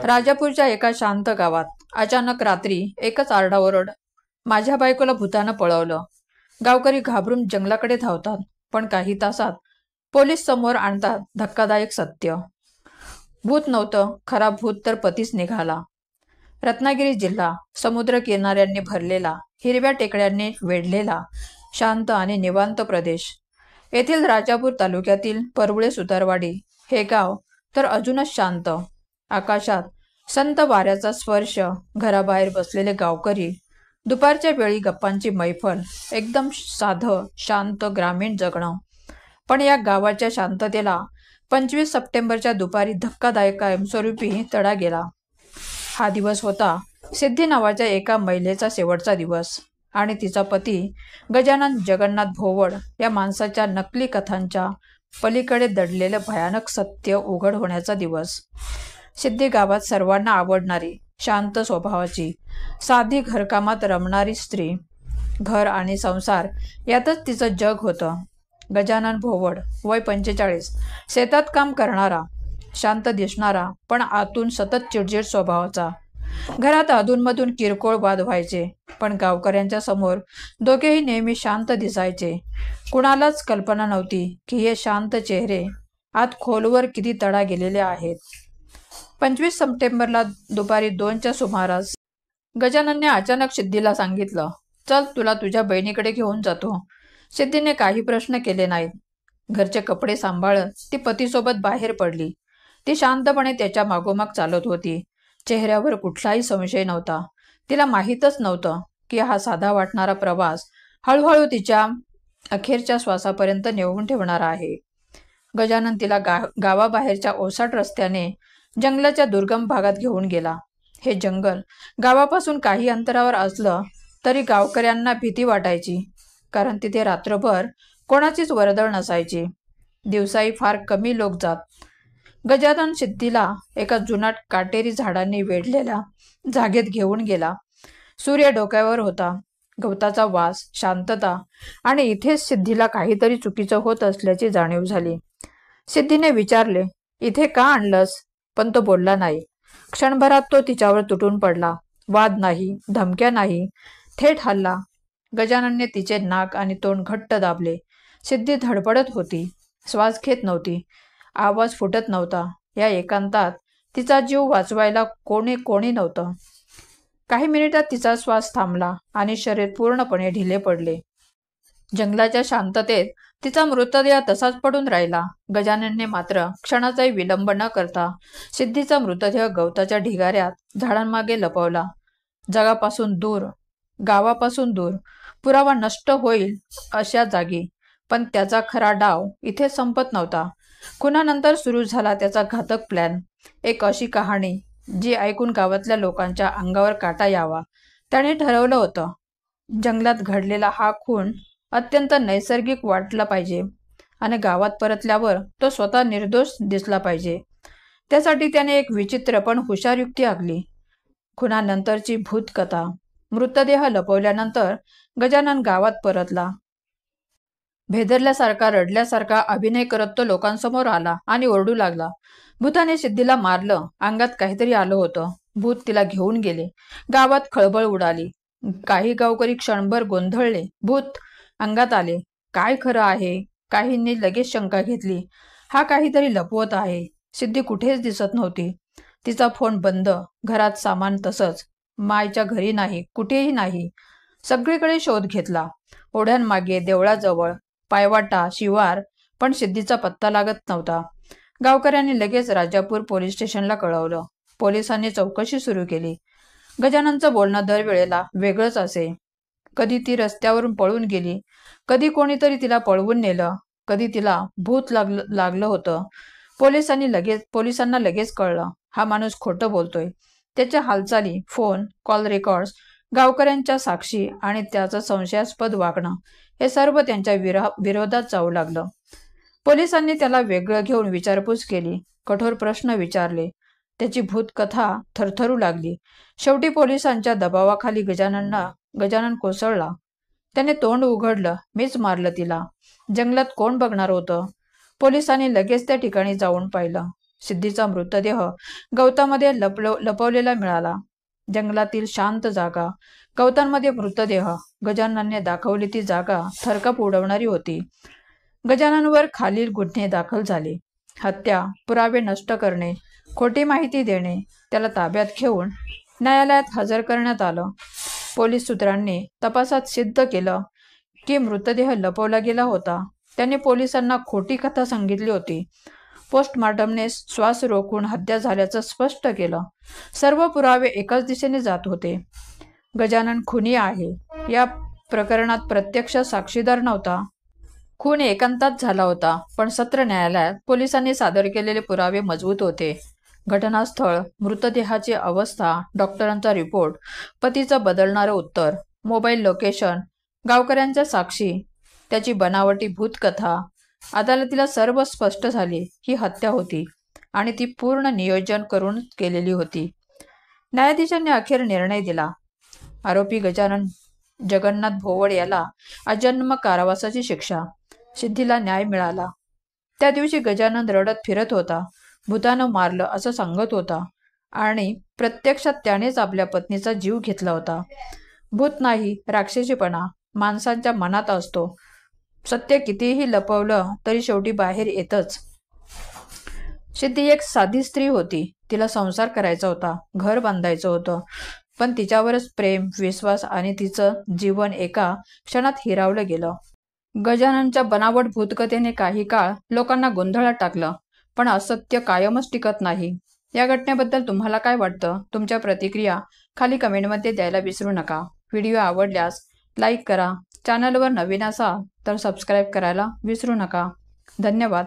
राजापूरच्या एका शांत गावात अचानक रात्री एकच आरडाओरड. माझ्या बायकोला भूतानं पळवलं. गावकरी घाबरून जंगलाकडे धावतात, पण काही तासात पोलीस समोर आणतात धक्कादायक सत्य. भूत नव्हतं, खरा भूत तर पतीच निघाला. रत्नागिरी जिल्हा समुद्र किनाऱ्यांनी भरलेला, हिरव्या टेकड्यांनी वेढलेला शांत आणि निवांत प्रदेश. येथील राजापूर तालुक्यातील परवळे सुतारवाडी हे गाव तर अजूनच शांत. आकाशात संत वाऱ्याचा स्पर्श, घराबाहेर बसलेले गावकरी, दुपारच्या वेळी गप्पांची मैफल, एकदम साधं शांत ग्रामीण जगणं. पण या गावाच्या शांततेला 25 सप्टेंबरच्या दुपारी धक्कादायक कायमस्वरूपी तडा गेला. हा दिवस होता सिद्धी नावाच्या एका महिलेचा शेवटचा दिवस आणि तिचा पती गजानन जगन्नाथ भोवड या माणसाच्या नकली कथांच्या पलीकडे दडलेलं भयानक सत्य उघड होण्याचा दिवस. सिद्धी गावात सर्वांना आवडणारी, शांत स्वभावाची, साधी घरकामात रमणारी स्त्री. घर आणि संसार यातच तिचं जग होतं. गजानन भोवड, वय 45, शेतात काम करणारा, शांत दिसणारा पण आतून सतत चिडचिड स्वभावाचा. घरात अधूनमधून किरकोळ वाद व्हायचे, पण गावकऱ्यांच्या समोर दोघेही नेहमी शांत दिसायचे. कुणालाच कल्पना नव्हती की हे शांत चेहरे आत खोलवर किती तडा गेलेले आहेत. 25 सप्टेंबरला दुपारी 2च्या सुमारास गजाननने अचानक सिद्धीला सांगितलं, चल तुला तुझ्या बहिणीकडे घेऊन जातो. सिद्धीने काही प्रश्न केले नाहीत. घरचे कपडे सांभाळत ती पतीसोबत बाहेर पडली. ती शांतपणे त्याच्या मागोमाग चालत होती. चेहऱ्यावर कुठलाही संशय नव्हता. तिला माहीतच नव्हतं की हा साधा वाटणारा प्रवास हळूहळू तिच्या अखेरच्या श्वासापर्यंत नेऊन ठेवणारा आहे. गजानन तिला गावाबाहेरच्या ओसाट रस्त्याने जंगलाच्या दुर्गम भागात घेऊन गेला. हे जंगल गावापासून काही अंतरावर असलं तरी गावकऱ्यांना भीती वाटायची, कारण तिथे रात्रभर कोणाचीच वर्दळ नसायची. दिवसाही फार कमी लोक जात. गजानन सिद्धीला एका जुनाट काटेरी झाडांनी वेढलेल्या जागेत घेऊन गेला. सूर्य डोक्यावर होता. गवताचा वास, शांतता आणि इथेच सिद्धीला काहीतरी चुकीचं होत असल्याची जाणीव झाली. सिद्धीने विचारले, इथे का आणलंस? पण तो बोलला नाही. क्षणभरात तो तिच्यावर तुटून पडला. वाद नाही, धमक्या नाही, थेट हल्ला. गजाननने तिचे नाक आणि तोंड घट्ट दाबले. सिद्धी धडपडत होती, श्वास घेत नव्हती, आवाज फुटत नव्हता. या एकांतात तिचा जीव वाचवायला कोणी नव्हतं. काही मिनिटात तिचा श्वास थांबला आणि शरीर पूर्णपणे ढिले पडले. जंगलाच्या शांततेत तिचा मृतदेह तसाच पडून राहिला. गजाननने मात्र क्षणाचाही विलंब न करता सिद्धीचा मृतदेह गवताच्या ढिगाऱ्यात झाडांमागे लपवला. जगापासून दूर, गावापासून दूर, पुरावा नष्ट होईल अशा जागी. पण त्याचा खरा डाव इथे संपत नव्हता. खुनानंतर सुरू झाला त्याचा घातक प्लॅन. एक अशी कहाणी जी ऐकून गावातल्या लोकांच्या अंगावर काटा यावा. त्याने ठरवलं होतं, जंगलात घडलेला हा खून अत्यंत नैसर्गिक वाटला पाहिजे आणि गावात परतल्यावर तो स्वतः निर्दोष दिसला पाहिजे. त्यासाठी त्याने एक विचित्र पण हुशार युक्ती आखली. खुनानंतरची भूतकथा. मृतदेह लपवल्यानंतर गजानन गावात परतला. भेदरल्यासारखा, रडल्यासारखा अभिनय करत तो लोकांसमोर आला आणि ओरडू लागला, भूताने सिद्धीला मारलं. अंगात काहीतरी आलं होतं. भूत तिला घेऊन गेले. गावात खळबळ उडाली. काही गावकरी क्षणभर गोंधळले. भूत अंगात आले. काय खरं आहे? काहींनी लगेच शंका घेतली, हा काहीतरी लपवत आहे. सिद्धी कुठेच दिसत नव्हती. तिचा फोन बंद, घरात सामान तसंच. मायच्या घरी नाही, कुठेही नाही. सगळीकडे शोध घेतला. ओढ्यांमागे, देवळाजवळ, पायवाटा, शिवार, पण सिद्धीचा पत्ता लागत नव्हता. गावकऱ्यांनी लगेच राजापूर पोलीस स्टेशनला कळवलं. पोलिसांनी चौकशी सुरू केली. गजाननचं बोलणं दरवेळेला वेगळंच असे. कधी ती रस्त्यावरून पळून गेली, कधी तिला पळवून नेलं, कधी तिला भूत लागलं होतं. पोलिसांना लगेच कळलं, हा माणूस खोटं बोलतोय. त्याच्या हालचाली, फोन कॉल रेकॉर्ड्स, गावकऱ्यांच्या साक्षी आणि त्याचं संशयास्पद वागणं हे सर्व त्यांच्या विरोधात जाऊ लागलं. पोलिसांनी त्याला वेगळं घेऊन विचारपूस केली. कठोर प्रश्न विचारले. त्याची भूतकथा थरथरू लागली. शेवटी पोलिसांच्या दबावाखाली गजानन कोसळला. त्याने तोंड उघडलं, मीच मारलं तिला. जंगलात कोण बघणार होतं? पोलिसांनी लगेच त्या ठिकाणी जाऊन पाहिलं. सिद्धीचा मृतदेह गवतामध्ये लपवलेला मिळाला. जंगलातील शांत जागा, गवतांमध्ये मृतदेह. गजाननने दाखवली ती जागा थरकाप उडवणारी होती. गजाननवर खालील गुन्हे दाखल झाले: हत्या, पुरावे नष्ट करणे, खोटी माहिती देणे. त्याला ताब्यात घेऊन न्यायालयात हजर करण्यात आलं. पोलीस सूत्रांनी तपासात सिद्ध केलं की मृतदेह लपवला गेला होता. त्यांनी पोलिसांना खोटी कथा सांगितली होती. पोस्टमॉर्टमने श्वास रोखून हत्या झाल्याचं स्पष्ट केलं. सर्व पुरावे एकाच दिशेने जात होते. गजानन खुनी आहे. या प्रकरणात प्रत्यक्ष साक्षीदार नव्हता. खून एकांतात झाला होता, पण सत्र न्यायालयात पोलिसांनी सादर केलेले पुरावे मजबूत होते. घटनास्थळ, मृतदेहाची अवस्था, डॉक्टरांचा रिपोर्ट, पतीचं बदलणारं उत्तर, मोबाईल लोकेशन, गावकऱ्यांच्या साक्षी, त्याची बनावटी भूतकथा. अदालतीला सर्व स्पष्ट झाले. ही हत्या होती आणि ती पूर्ण नियोजन करून केलेली होती. न्यायाधीशांनी अखेर निर्णय दिला: आरोपी गजानन जगन्नाथ भोवड याला आजन्म कारावासाची शिक्षा. सिद्धीला न्याय मिळाला. त्या दिवशी गजानन रडत फिरत होता. भूतानं मारलं असं सांगत होता आणि प्रत्यक्षात त्यानेच आपल्या पत्नीचा जीव घेतला होता. भूत नाही, राक्षसीपणा माणसांच्या मनात असतो. सत्य कितीही लपवलं तरी शेवटी बाहेर येतच. सिद्धी एक साधी स्त्री होती. तिला संसार करायचा होता, घर बांधायचं होतं, पण तिच्यावरच प्रेम, विश्वास आणि तिचं जीवन एका क्षणात हिरावलं गेलं. गजाननच्या बनावट भूतकथेने काही काळ लोकांना गोंधळात टाकलं, पण असत्य कायमच टिकत नाही. या घटनेबद्दल तुम्हाला काय वाटतं? तुमच्या प्रतिक्रिया खाली कमेंटमध्ये द्यायला विसरू नका. व्हिडिओ आवडल्यास लाईक करा. चॅनलवर नवीन असाल तर सबस्क्राईब करायला विसरू नका. धन्यवाद.